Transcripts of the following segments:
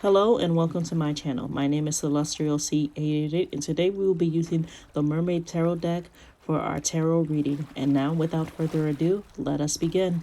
Hello and welcome to my channel. My name is Celestial C88 and today we will be using the Mermaid Tarot deck for our tarot reading. And now without further ado, let us begin.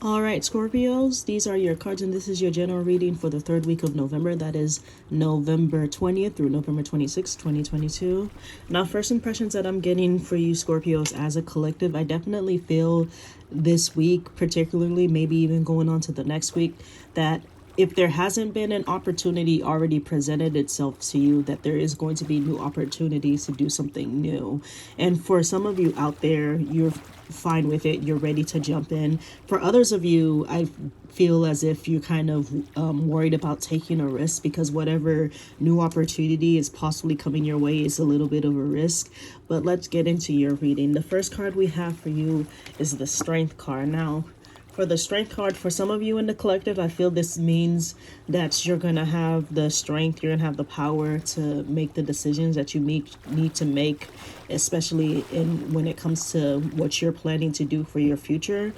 Alright Scorpios, these are your cards and this is your general reading for the third week of November. That is November 20th through November 26th, 2022. Now first impressions that I'm getting for you Scorpios as a collective, I definitely feel this week, particularly maybe even going on to the next week, that if there hasn't been an opportunity already presented itself to you, that there is going to be new opportunities to do something new. And for some of you out there, you're fine with it, you're ready to jump in. For others of you, I feel as if you're kind of worried about taking a risk, because whatever new opportunity is possibly coming your way is a little bit of a risk. But let's get into your reading. The first card we have for you is the Strength card. Now for the Strength card, for some of you in the collective, I feel this means that you're going to have the strength, you're going to have the power to make the decisions that you need to make, especially when it comes to what you're planning to do for your future.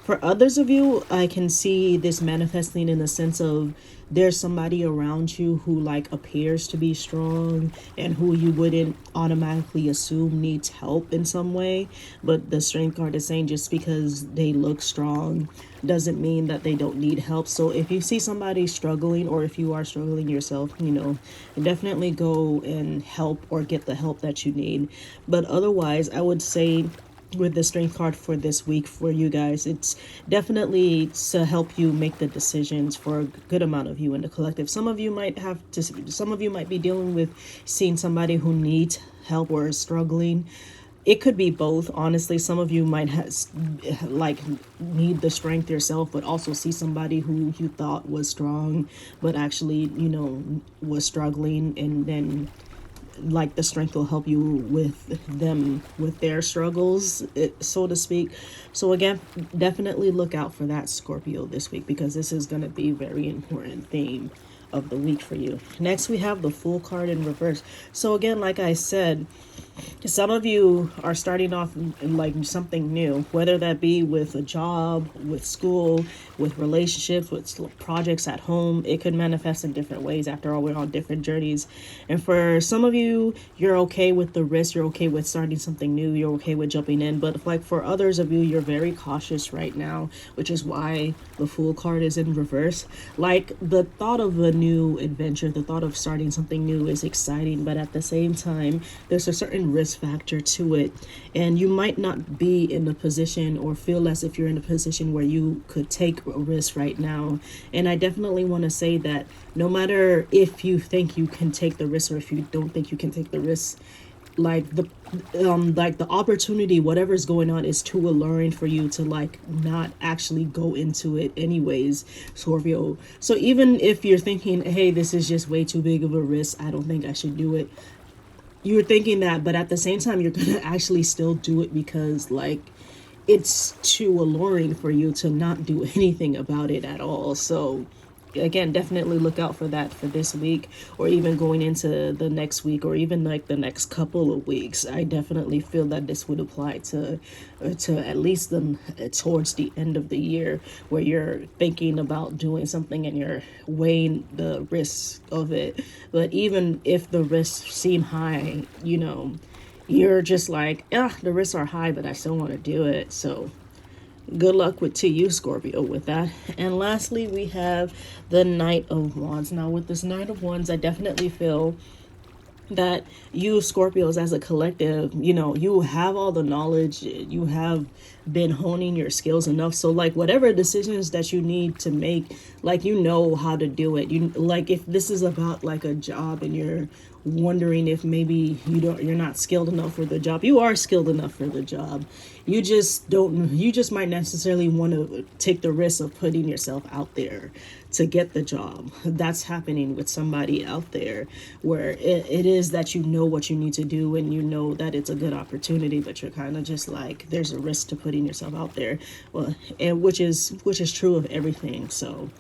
For others of you, I can see this manifesting in the sense of there's somebody around you who like appears to be strong and who you wouldn't automatically assume needs help in some way. But the Strength card is saying just because they look strong doesn't mean that they don't need help. So if you see somebody struggling, or if you are struggling yourself, definitely go and help or get the help that you need. But otherwise, I would say with the Strength card for this week for you guys, it's definitely to help you make the decisions for a good amount of you in the collective. Some of you might be dealing with seeing somebody who needs help or is struggling. It could be both, honestly. Some of you might need the strength yourself, but also see somebody who you thought was strong but actually was struggling, and then like the strength will help you with them with their struggles, so to speak. So again, definitely look out for that Scorpio this week, because this is going to be a very important theme of the week for you. Next we have the Fool card in reverse. So again, like I said, some of you are starting off like something new, whether that be with a job, with school, with relationships, with projects at home. It could manifest in different ways. After all, we're on different journeys. And for some of you, you're okay with the risk, you're okay with starting something new, you're okay with jumping in. But like for others of you, you're very cautious right now, which is why the Fool card is in reverse. Like the thought of a new adventure, the thought of starting something new is exciting, but at the same time, there's a certain risk factor to it, and you might not be in a position or feel as if you're in a position where you could take a risk right now. And I definitely want to say that no matter if you think you can take the risk or if you don't think you can take the risk, like the opportunity, whatever's going on, is too alluring for you to like not actually go into it anyways, Scorpio. So even if you're thinking, hey, this is just way too big of a risk, I don't think I should do it, you're thinking that, but at the same time, you're gonna actually still do it because like it's too alluring for you to not do anything about it at all. So again, definitely look out for that for this week, or even going into the next week, or even like the next couple of weeks. I definitely feel that this would apply to at least towards the end of the year, where you're thinking about doing something and you're weighing the risks of it. But even if the risks seem high, you're just like, the risks are high, but I still want to do it. So good luck to you, Scorpio, with that. And lastly, we have the Knight of Wands. Now, with this Knight of Wands, I definitely feel that you Scorpios as a collective, you have all the knowledge, you have been honing your skills enough, so like whatever decisions that you need to make, like how to do it. Like if this is about like a job and you're wondering if maybe you're not skilled enough for the job, you are skilled enough for the job. You just might necessarily want to take the risk of putting yourself out there to get the job. That's happening with somebody out there, where it is that what you need to do and that it's a good opportunity, but you're kind of just like, there's a risk to putting putting yourself out there. Well, and which is true of everything. So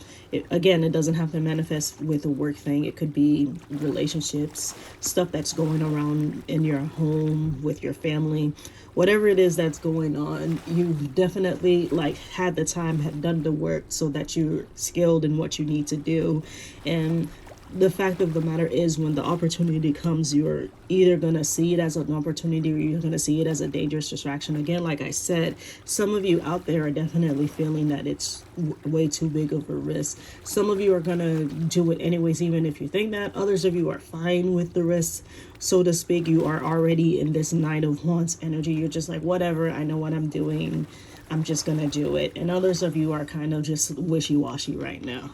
again, it doesn't have to manifest with a work thing. It could be relationships, stuff that's going around in your home with your family, whatever it is that's going on. You've definitely like had the time, had done the work so that you're skilled in what you need to do. And the fact of the matter is, when the opportunity comes, you're either going to see it as an opportunity or you're going to see it as a dangerous distraction. Again, like I said, some of you out there are definitely feeling that it's way too big of a risk. Some of you are going to do it anyways, even if you think that. Others of you are fine with the risk, so to speak. You are already in this Knight of Wands energy. You're just like, whatever, I know what I'm doing, I'm just going to do it. And others of you are kind of just wishy-washy right now.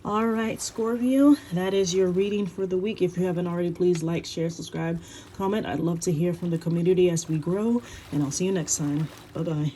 All right, Scorpio, that is your reading for the week. If you haven't already, please like, share, subscribe, comment. I'd love to hear from the community as we grow, and I'll see you next time. Bye-bye.